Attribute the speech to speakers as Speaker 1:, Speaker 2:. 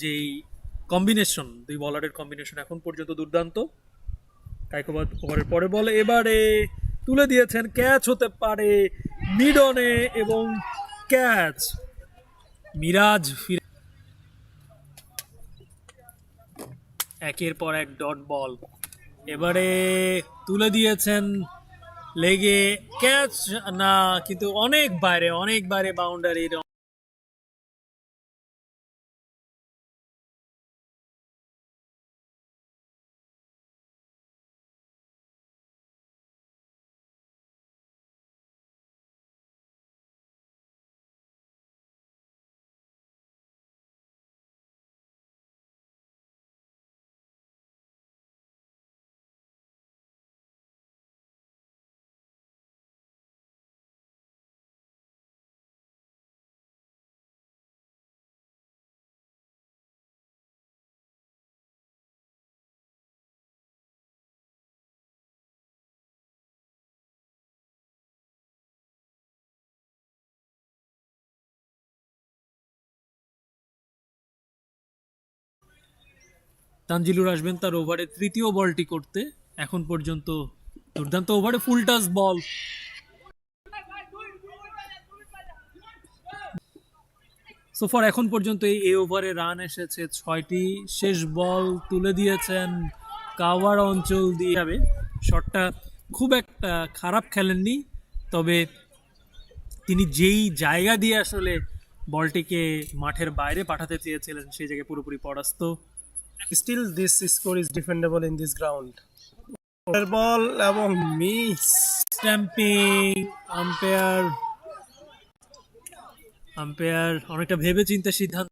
Speaker 1: যেই কম্বিনেশন, দুই বলারের কম্বিনেশন এখন পর্যন্ত দুর্দান্ত। কাইকোবাদ ওভারের পরে বলে এবারে তুলে দিয়েছেন, ক্যাচ হতে পারে মিডনে এবং ক্যাচ। মিরাজ ফিরে একের পর এক ডট বল, এবারে তুলে দিয়েছেন লেগে, ক্যাচ না, কিন্তু অনেক বাইরে বাউন্ডারির। তানজিলুর আসবেন তার ওভারে তৃতীয় বলটি করতে। এখন পর্যন্ত দুর্দান্ত ওভারে ফুল টাচ বল। সোফার এখন পর্যন্ত এই ওভারে রান এসেছে 6টি। শেষ বল তুলে দিয়েছেন কাওয়ার অঞ্চল দিয়ে যাবে। শটটা খুব একটা খারাপ খেলেননি, তবে তিনি যেই জায়গা দিয়ে আসলে বলটিকে মাঠের বাইরে পাঠাতে চেয়েছিলেন সেই জায়গায় পুরোপুরি পরাস্ত।
Speaker 2: Still, this score is defendable in this ground. Ball এবং মিস।
Speaker 1: স্ট্যাম্পিং, আম্পায়ার অনেকটা ভেবে চিন্তে সিদ্ধান্ত